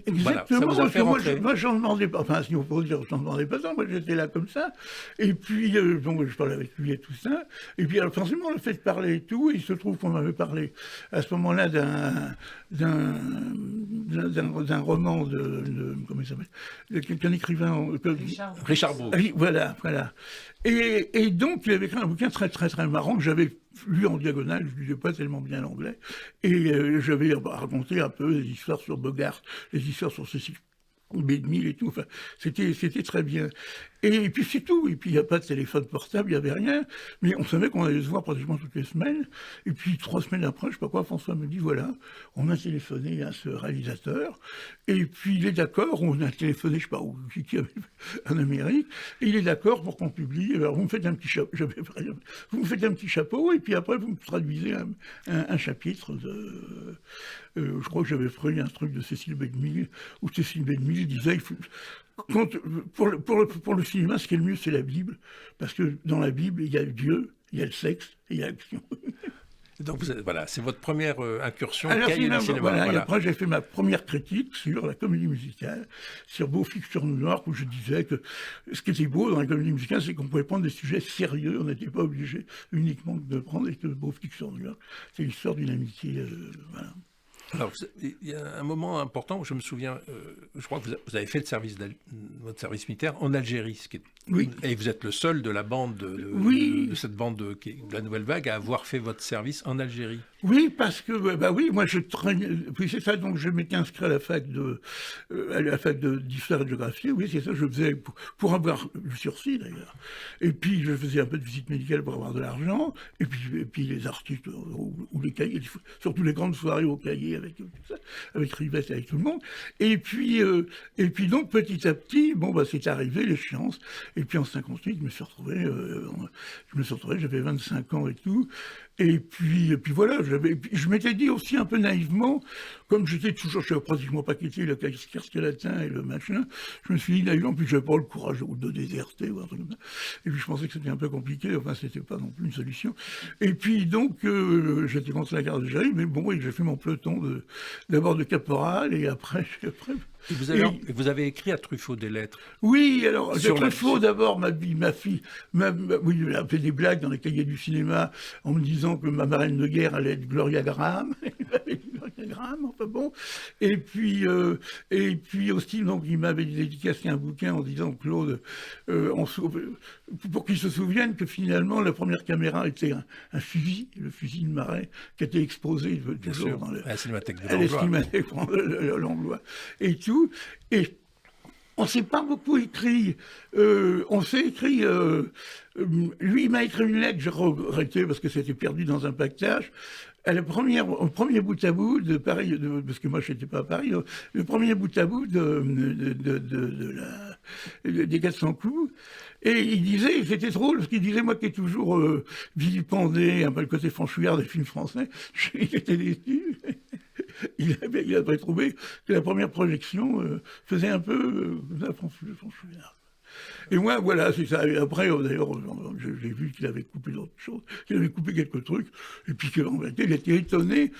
Voilà, ça vous a fait rentrer. Moi, j'en demandais pas, enfin, si on peut dire, j'en demandais pas tant, moi j'étais là comme ça, et puis, donc je parlais avec lui et tout ça, et puis alors forcément, le fait de parler et tout, il se trouve qu'on m'avait parlé à ce moment-là d'un roman comment il s'appelle, qu'un écrivain... Richard Brooks. Oui, voilà. Et donc, il avait écrit un bouquin très, très, très marrant que j'avais lu en diagonale, je ne lisais pas tellement bien l'anglais, et j'avais raconté un peu des histoires sur Bogart, des histoires sur Cécile B2000 et tout, enfin, c'était très bien. Et puis c'est tout, et puis il n'y a pas de téléphone portable, il n'y avait rien, mais on savait qu'on allait se voir pratiquement toutes les semaines, et puis 3 semaines après, je ne sais pas quoi, François me dit, voilà, on a téléphoné à ce réalisateur, et puis il est d'accord, on a téléphoné, je ne sais pas où, qui avait en Amérique, et il est d'accord pour qu'on publie, alors vous me faites un petit chapeau, vous me faites un petit chapeau, et puis après vous me traduisez un chapitre de... je crois que j'avais pris un truc de Cécile B2000, où Cécile B2000 disait, pour le cinéma, ce qui est le mieux, c'est la Bible, parce que dans la Bible, il y a Dieu, il y a le sexe, et il y a l'action. Donc voilà, c'est votre première incursion Alors, cahier du cinéma. voilà. Et Voilà. après, j'ai fait ma première critique sur la comédie musicale, sur Beau Fixe sur New York, où je disais que ce qui était beau dans la comédie musicale, c'est qu'on pouvait prendre des sujets sérieux, on n'était pas obligé uniquement de prendre, et que Beau Fixe sur New York, c'est l'histoire d'une amitié, voilà. Alors, il y a un moment important où je me souviens, je crois que vous avez fait votre service militaire en Algérie, Oui. Et vous êtes le seul de la bande, Oui. de cette bande de la Nouvelle Vague à avoir fait votre service en Algérie. Oui, parce que, moi je traînais, puis c'est ça, donc je m'étais inscrit à la fac d'histoire et de géographie, oui, c'est ça, je faisais pour avoir le sursis d'ailleurs. Et puis je faisais un peu de visite médicale pour avoir de l'argent, et puis les artistes, ou les cahiers, surtout les grandes soirées au cahier avec tout ça, avec Rivette, avec tout le monde. Et puis donc petit à petit, c'est arrivé l'échéance. Et puis en 58, je me suis retrouvé, j'avais 25 ans et tout. Et puis voilà, je m'étais dit aussi un peu naïvement, comme je n'avais pratiquement pas quitté le casque latin et le machin, je me suis dit naïvement, puis je n'avais pas le courage de déserter ou un truc comme ça. Et puis je pensais que c'était un peu compliqué, enfin c'était pas non plus une solution. Et puis donc, j'étais contre la garde de Jarry, mais oui, j'ai fait mon peloton d'abord de caporal, et après... Et vous avez écrit à Truffaut des lettres. Oui, alors, Sur Truffaut, d'abord, ma fille, oui, il a fait des blagues dans les cahiers du cinéma en me disant que ma marraine de guerre allait être Gloria Graham. Enfin bon. Et puis aussi, donc, il m'avait dédicacé un bouquin en disant, Claude, pour qu'il se souvienne que finalement, la première caméra était un fusil, le fusil de Marais, qui était exposé toujours dans à la Cinémathèque de à la Cinémathèque de Langlois. Et tout. Et on ne s'est pas beaucoup écrit. On s'est écrit. Lui, il m'a écrit une lettre, j'ai regretté parce que c'était perdu dans un pactage. Au premier bout à bout de Paris, parce que moi je n'étais pas à Paris, le premier bout à bout des 400 coups. Et il disait, c'était drôle, parce qu'il disait, moi qui ai toujours vilipendé un peu le côté franchouillard des films français, il était déçu. Il avait trouvé que la première projection faisait un peu franchouillard. Et moi, voilà, c'est ça. Et après, d'ailleurs, j'ai vu qu'il avait coupé d'autres choses, qu'il avait coupé quelques trucs, et puis qu'en réalité, il était étonné.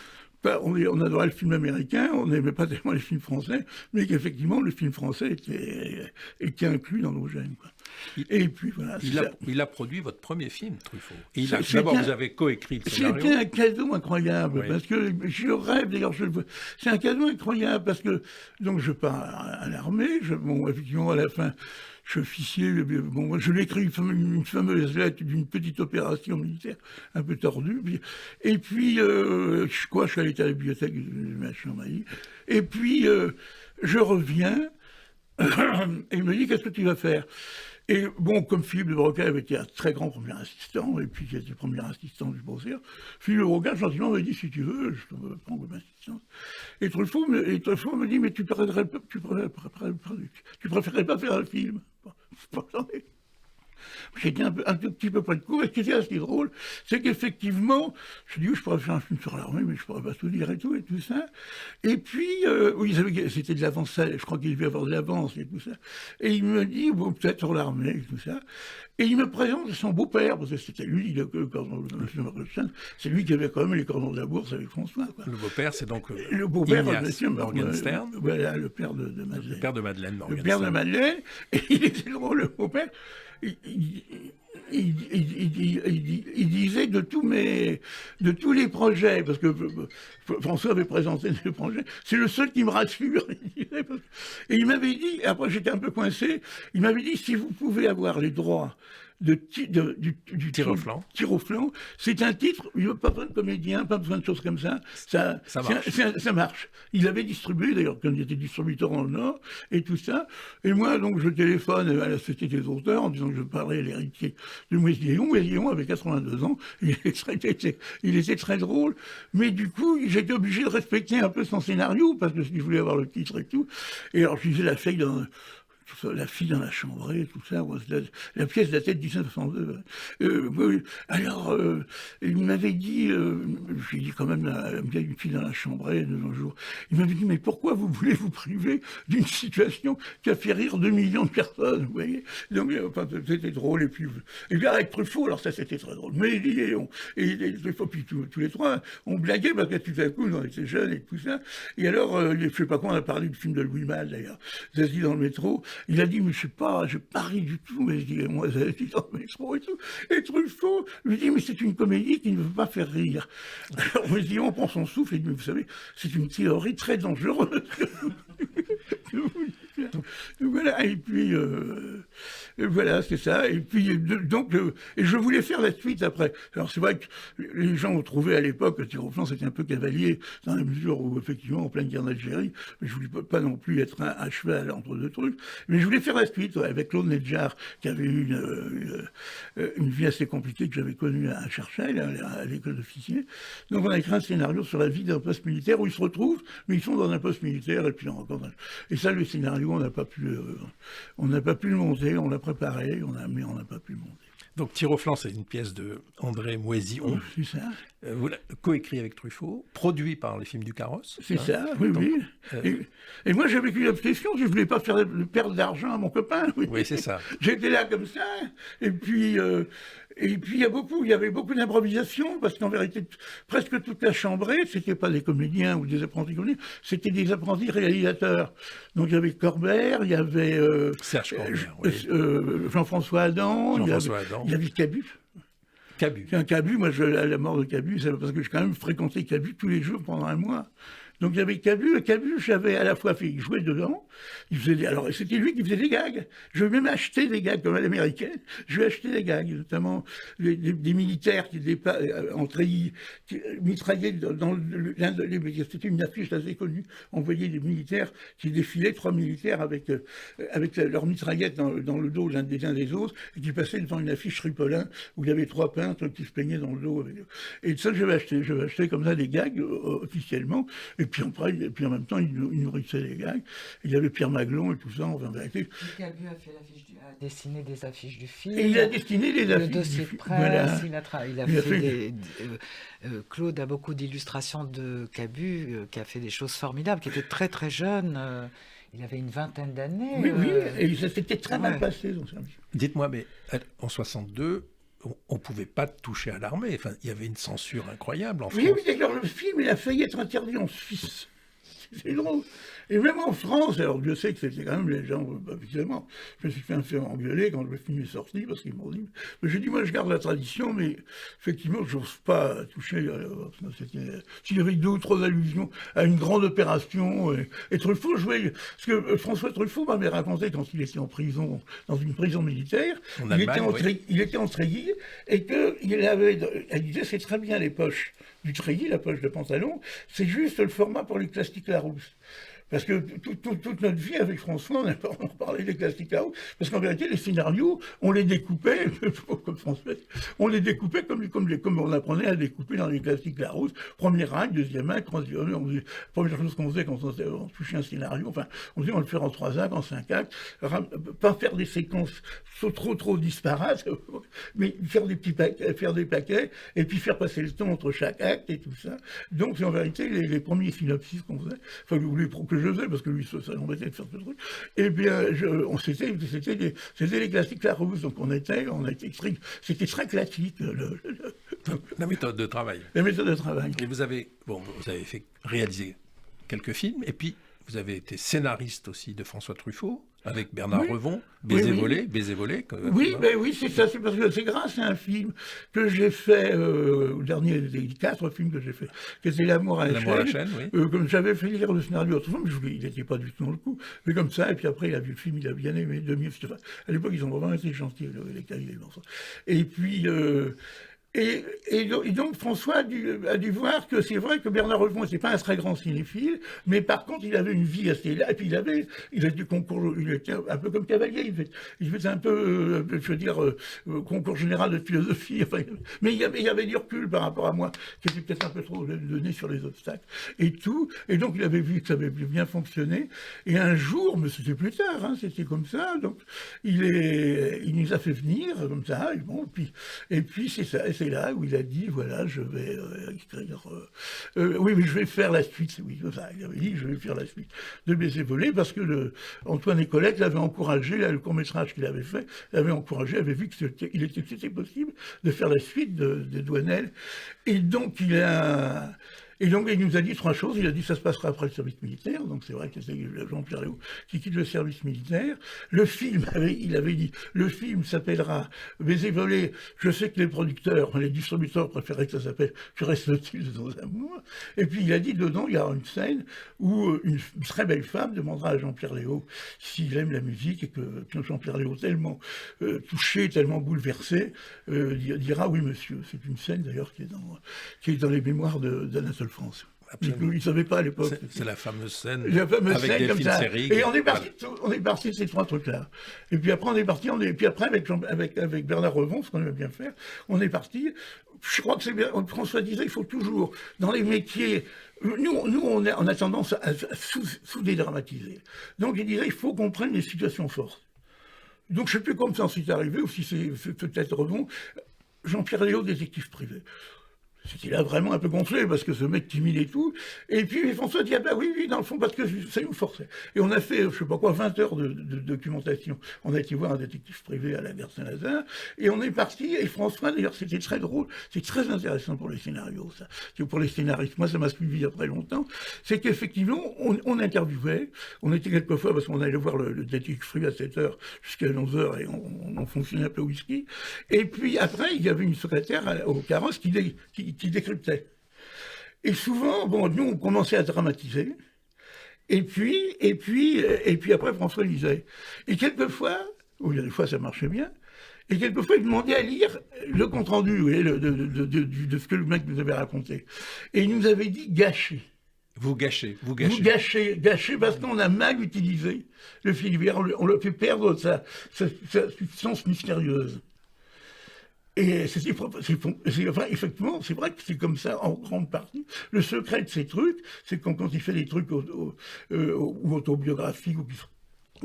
On adorait le film américain, on n'aimait pas tellement les films français, mais qu'effectivement, le film français était inclus dans nos gènes, quoi. Et puis voilà. Il a produit votre premier film, Truffaut. D'abord, vous avez coécrit le scénario. C'était un cadeau incroyable, Oui. parce que je rêve, d'ailleurs, c'est un cadeau incroyable, parce que, donc, je pars à l'armée, effectivement, à la fin, je suis officier, je lui ai écrit une fameuse lettre d'une petite opération militaire un peu tordue, et puis, je suis allé à la bibliothèque du machin, et puis, je reviens, et il me dit, qu'est-ce que tu vas faire? Et comme Philippe de Broca avait été un très grand premier assistant, et puis qui était le premier assistant du Beaucaire, Philippe de Broca, gentiment, m'a dit, si tu veux, je te prends comme assistant. Et Truffaut me dit, mais tu préférerais pas faire un film? J'étais un tout petit peu près de court, et ce qui était assez drôle, c'est qu'effectivement, je dis, oui, je pourrais faire un film sur l'armée, mais je pourrais pas tout dire et tout ça. Et puis, oui, c'était de l'avance, je crois qu'il devait y avoir de l'avance et tout ça. Et il me dit, bon, peut-être sur l'armée et tout ça. Et il me présente son beau-père, parce que c'était lui, c'est lui qui avait quand même les cordons de la bourse avec François, quoi. Le beau-père, c'est donc Le beau-père, Ignace Morgenstern. Voilà, le père de Madeleine. Le père de Madeleine Le Morgenstern. père de Madeleine, et il était drôle, le beau-père. Il disait de tous les projets, parce que François avait présenté des projets, c'est le seul qui me rassure. Et il m'avait dit, après j'étais un peu coincé, il m'avait dit, si vous pouvez avoir les droits du tir au flanc. Tir au flanc, c'est un titre, il n'y a pas besoin de comédien, pas besoin de choses comme ça. Ça marche. Ça marche. Il avait distribué, d'ailleurs, quand il était distributeur dans le Nord, et tout ça. Et moi, donc, je téléphone à la Société des auteurs en disant que je parlais à l'héritier de Moisillon. Moisillon avait 82 ans, il était très drôle. Mais du coup, j'étais obligé de respecter un peu son scénario, parce que je voulais avoir le titre et tout. Et alors, je disais la fille dans la chambrée, tout ça, la pièce datait de 1902. Alors, il m'avait dit, j'ai dit quand même, une fille dans la chambrée, un jour, il m'avait dit, mais pourquoi vous voulez vous priver d'une situation qui a fait rire 2 millions de personnes, vous voyez? Donc, c'était drôle, et puis avec Truffaut, alors ça c'était très drôle, mais Truffaut, puis tous les trois, on blaguait, parce que tout à coup, on était jeunes et tout ça, et alors, je sais pas quoi, on a parlé du film de Louis Malle, d'ailleurs, ça se dit dans le métro. Il a dit, mais je sais pas, je parie du tout, mais je dis, moi, ça dit dans le métro et tout. Et Truffaut lui dit, mais c'est une comédie qui ne veut pas faire rire. Alors, on dit, on prend son souffle et dit, mais vous savez, c'est une théorie très dangereuse. Voilà, et puis voilà, c'est ça. Et puis donc, et je voulais faire la suite après. Alors c'est vrai que les gens ont trouvé à l'époque que Tir au flanc c'était un peu cavalier, dans la mesure où effectivement en pleine guerre d'Algérie, je voulais pas non plus être un cheval entre deux trucs, mais je voulais faire la suite avec Claude Nedjar, qui avait eu une vie assez compliquée que j'avais connue à Cherchel, à l'école d'officier. Donc on a écrit un scénario sur la vie d'un poste militaire où ils se retrouvent, mais ils sont dans un poste militaire et puis on rencontre. Et ça, le scénario, on n'a pas pu le monter, on l'a préparé, mais on n'a pas pu le monter. Donc Tir au flanc, c'est une pièce de André Moisillon. C'est ça. Vous l'avez coécrit avec Truffaut, produit par les films du Carrosse. C'est ça, oui, donc, oui. Et moi, j'avais une obsession, je ne voulais pas perdre d'argent à mon copain. Oui, c'est ça. J'étais là comme ça, et puis il y avait beaucoup d'improvisation, parce qu'en vérité, presque toute la chambrée, c'était pas des comédiens ou des apprentis comédiens, c'était des apprentis réalisateurs. Donc il y avait Corbert, il y avait Serge Corbert, oui. Jean-François Adam, il y avait Cabu. Cabu, moi, la mort de Cabu, c'est parce que j'ai quand même fréquenté Cabu tous les jours pendant un mois. Donc il y avait Cabu, et Cabu, j'avais à la fois fait jouer dedans, alors c'était lui qui faisait des gags. Je vais même acheter des gags comme à l'américaine, je vais acheter des gags, notamment des militaires qui mitraillaient dans c'était une affiche assez connue, on voyait des militaires qui défilaient, 3 militaires avec leurs mitraillettes dans le dos l'un des autres, et qui passaient devant une affiche Ripollin où il y avait 3 peintres qui se plaignaient dans le dos. Et ça, je vais acheter comme ça des gags officiellement. Et puis en même temps, il nourrissait les gags. Il y avait Pierre Maglon et tout ça, en vérité. Cabu a dessiné des affiches du film. Et il a dessiné des affiches du film. Le dossier de presse, voilà. il a fait Claude a beaucoup d'illustrations de Cabu, qui a fait des choses formidables, qui était très très jeune. Il avait une vingtaine d'années. Oui, et ça s'était très mal passé. Dites-moi, mais en 62... on ne pouvait pas toucher à l'armée. Enfin, il y avait une censure incroyable en France. Oui, d'ailleurs, le film, il a failli être interdit en Suisse. C'est drôle. Et même en France, alors Dieu sait que c'était quand même les gens, évidemment, je me suis fait un peu engueuler quand le film est sorti, parce qu'ils m'ont dit, mais j'ai dit, moi je garde la tradition, mais effectivement, je n'ose pas toucher, s'il y avait 2 ou 3 allusions à une grande opération, et Truffaut jouait, parce que François Truffaut m'avait raconté quand il était en prison, dans une prison militaire, il était en treillis, et elle disait, c'est très bien les poches du treillis, la poche de pantalon, c'est juste le format pour les plastiques Larousse. Parce que toute notre vie avec François, on parlait des classiques là-haut, parce qu'en vérité, les scénarios, on les découpait, comme François, on les découpait comme on apprenait à découper dans les classiques Larousse, premier acte, deuxième acte, troisième, première chose qu'on faisait quand on touchait un scénario, enfin, on disait on va le faire en 3 actes, en 5 actes, pas faire des séquences trop disparates, mais faire des paquets, et puis faire passer le temps entre chaque acte et tout ça. Donc, c'est en vérité les premiers synopsis qu'on faisait, enfin, que je faisais, parce que lui, ça l'embêtait de faire ce truc, et bien, c'était les classiques Larousse, donc c'était très classique, La méthode de travail. la méthode de travail. Et vous avez réalisé quelques films, et puis vous avez été scénariste aussi de François Truffaut, avec Bernard Revon, Baiser volé. Oui, c'est ça, c'est parce que c'est grâce à un film que j'ai fait, le dernier des 4 films que j'ai fait, qui était L'amour à la chaîne. Oui. Comme j'avais fait lire le scénario autrement, mais il n'était pas du tout dans le coup. Mais comme ça, et puis après, il a vu le film, il a bien aimé. À l'époque, ils ont vraiment été gentils, les Cavaliers. Et puis. Et donc François a dû voir que c'est vrai que Bernard Revon n'était pas un très grand cinéphile, mais par contre il avait une vie assez là, et puis il a du concours, il était un peu comme Cavalier, il faisait un peu, je veux dire, concours général de philosophie, enfin, mais il y avait du recul par rapport à moi, qui était peut-être un peu trop le nez sur les obstacles, et donc il avait vu que ça avait bien fonctionné, et un jour, mais c'était plus tard, hein, c'était comme ça, donc il nous a fait venir, comme ça, et puis c'est ça, c'est là où il a dit, voilà, je vais écrire... oui, mais je vais faire la suite, oui, enfin, il avait dit, je vais faire la suite de Baiser volé, parce que Antoine et Colette l'avaient encouragé, là, le court-métrage qu'il avait fait, l'avait encouragé, avait vu que c'était possible de faire la suite de Douanel, et donc il nous a dit 3 choses. Il a dit ça se passera après le service militaire. Donc c'est vrai que c'est Jean-Pierre Léaud qui quitte le service militaire. Le film, il avait dit, le film s'appellera Baiser volé. Je sais que les producteurs, les distributeurs préféraient que ça s'appelle Que reste-t-il de nos amours. Et puis il a dit dedans, il y aura une scène où une très belle femme demandera à Jean-Pierre Léaud s'il aime la musique et que Jean-Pierre Léaud, tellement touché, tellement bouleversé, dira oui monsieur. C'est une scène d'ailleurs qui est dans les mémoires d'Anatole France. Absolument. Il ne savait pas à l'époque. C'est la fameuse scène avec Delphine Seyrig. Et on est parti de ces 3 trucs-là. Et puis après, avec Bernard Revon, ce qu'on aimait bien faire, on est parti. Je crois que c'est bien. François disait, il faut toujours, dans les métiers, nous on a tendance à sous-dédramatiser. Donc il disait, il faut qu'on prenne les situations fortes. Donc je ne sais plus comment ça c'est arrivé, ou si c'est peut-être Revon, Jean-Pierre Léaud, détective privé. C'était là vraiment un peu gonflé, parce que ce mec timide et tout. Et puis François dit, ah ben oui, dans le fond, parce que ça nous forçait. Et on a fait, je sais pas quoi, 20 heures de documentation. On a été voir un détective privé à la gare Saint-Lazare, et on est parti, et François, d'ailleurs, c'était très drôle, c'est très intéressant pour les scénarios, ça. Pour les scénaristes, moi, ça m'a suivi après longtemps. C'est qu'effectivement, on interviewait, on était quelquefois, parce qu'on allait voir le détective privé à 7h jusqu'à 11h, et on fonctionnait un peu au whisky. Et puis après, il y avait une secrétaire au carrosse qui décryptait. Et souvent, nous, on commençait à dramatiser, et puis après, François lisait. Et quelquefois, il y a des fois, ça marchait bien, et quelquefois, il demandait à lire le compte-rendu, vous voyez, de ce que le mec nous avait raconté. Et il nous avait dit gâcher. Vous gâchez. Gâcher parce qu'on a mal utilisé le fil vert, on le fait perdre sa substance mystérieuse. Et effectivement, c'est vrai que c'est comme ça en grande partie. Le secret de ces trucs, c'est quand il fait des trucs ou autobiographiques ou qui sont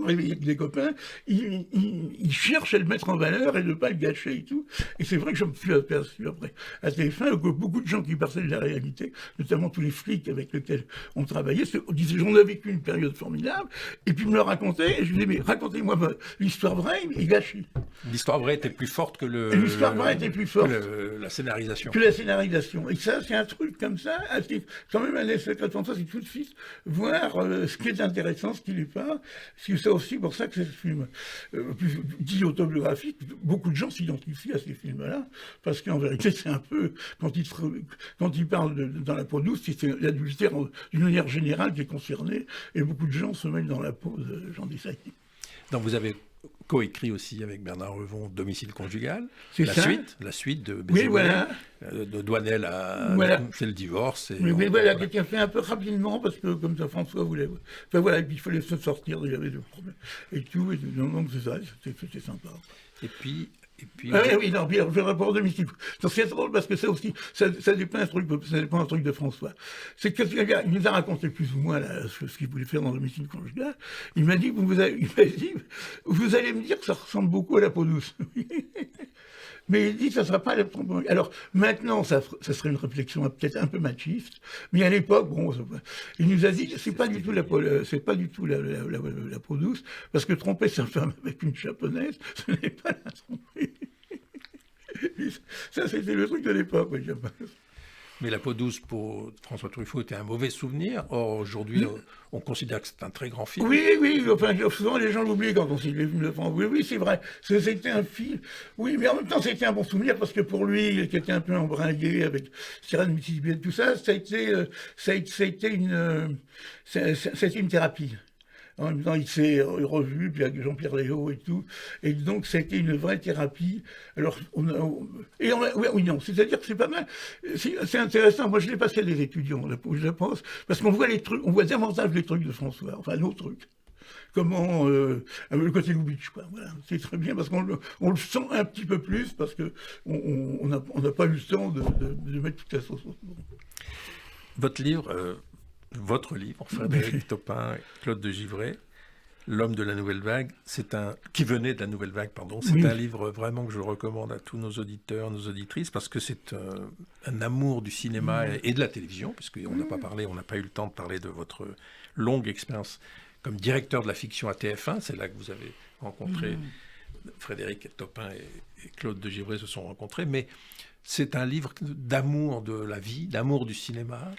avec des copains, il cherche à le mettre en valeur et ne pas le gâcher et tout. Et c'est vrai que je me suis aperçu après, à TF1, que beaucoup de gens qui partaient de la réalité, notamment tous les flics avec lesquels on travaillait, disaient j'en ai vécu une période formidable, et puis ils me le racontaient, et je disais mais racontez-moi l'histoire vraie et gâchée. L'histoire vraie était plus forte que la scénarisation. Que la scénarisation. Et ça, c'est un truc comme ça, quand même un secret comme ça, c'est tout de suite voir ce qui est intéressant, ce qui n'est pas. C'est aussi pour ça que c'est ce film dit autobiographique. Beaucoup de gens s'identifient à ces films-là, parce qu'en vérité, c'est un peu, quand ils parlent dans la peau douce, c'est l'adultère d'une manière générale qui est concernée, et beaucoup de gens se mettent dans la peau de Jean Desailly. Donc vous avez coécrit aussi avec Bernard Revon Domicile conjugal. C'est La ça. suite de Oui, Béziers, voilà. de Douanel à... Voilà. C'est le divorce. Mais voilà, quelqu'un fait un peu rapidement, parce que comme ça, François voulait... Enfin voilà, et puis il fallait se sortir, il y avait des problèmes. Et tout, donc c'est ça, c'était sympa. Et puis Ah oui, non, bien, je rapport domicile. Donc c'est drôle parce que ça aussi, ça dépend un truc de François. C'est que il nous a raconté plus ou moins là, ce qu'il voulait faire dans domicile conjugal. Il m'a dit, vous allez me dire que ça ressemble beaucoup à La peau douce. Mais il dit, ça sera pas la... Alors, maintenant, ça serait une réflexion peut-être un peu machiste, mais à l'époque, bon, il nous a dit, c'est pas du tout la peau douce, parce que tromper sa femme avec une japonaise, ce n'est pas la tromper. Ça, c'était le truc de l'époque, oui, je pense. Mais La peau douce pour François Truffaut était un mauvais souvenir. Or, aujourd'hui, on considère que c'est un très grand film. Oui, enfin, souvent les gens l'oublient quand on cite les films de France. Oui, c'est vrai. C'était un film. Oui, mais en même temps, c'était un bon souvenir parce que pour lui, qui était un peu embringué avec Cyrano de Mississippi et tout ça, c'était une thérapie. En même temps, il s'est revu, puis avec Jean-Pierre Léaud et tout. Et donc, c'était une vraie thérapie. Alors, oui, non, c'est-à-dire que c'est pas mal. C'est intéressant. Moi, je l'ai passé à des étudiants, je pense, parce qu'on voit les trucs, on voit davantage les trucs de François, enfin, nos trucs. Comment, le côté Lubitsch, quoi. Voilà. C'est très bien, parce qu'on le sent un petit peu plus, parce qu'on n'a pas eu le temps de mettre toute la sauce. Bon. Votre livre, Frédéric Topin, Claude de Givray, L'homme de la nouvelle vague, qui venait de la nouvelle vague, pardon. C'est un livre vraiment que je recommande à tous nos auditeurs, nos auditrices, parce que c'est un amour du cinéma et de la télévision, puisqu'on n'a pas eu le temps de parler de votre longue expérience comme directeur de la fiction à TF1. C'est là que vous avez rencontré Frédéric Topin et Claude de Givray se sont rencontrés. Mais c'est un livre d'amour de la vie, d'amour du cinéma,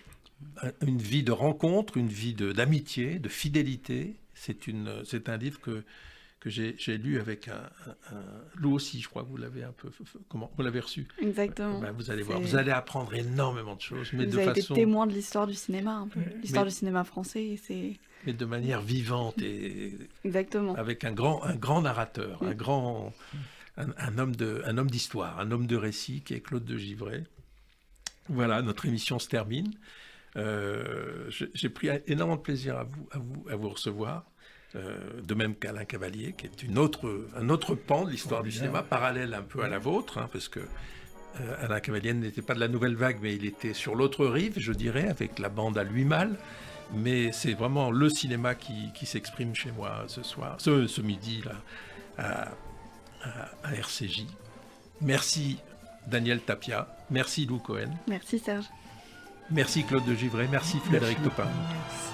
une vie de rencontre, une vie d'amitié, de fidélité. C'est un livre que j'ai lu avec Lou aussi, je crois que vous l'avez un peu... Comment vous l'avez reçu? Exactement. Ben, vous allez voir, vous allez apprendre énormément de choses. Mais vous avez été témoin de l'histoire du cinéma, un peu. L'histoire du cinéma français, mais de manière vivante et... Exactement. Avec un grand narrateur, un homme d'histoire, un homme de récit qui est Claude de Givray. Voilà, notre émission se termine. J'ai pris énormément de plaisir à vous recevoir, de même qu'Alain Cavalier, qui est un autre pan de l'histoire du cinéma, parallèle un peu à la vôtre, hein, parce que Alain Cavalier n'était pas de la nouvelle vague, mais il était sur l'autre rive, je dirais, avec la bande à lui mal. Mais c'est vraiment le cinéma qui s'exprime chez moi ce midi là, à RCJ. Merci Daniel Tapia, merci Lou Cohen. Merci Serge. Merci Claude de Givray, merci Frédéric Topin. Merci.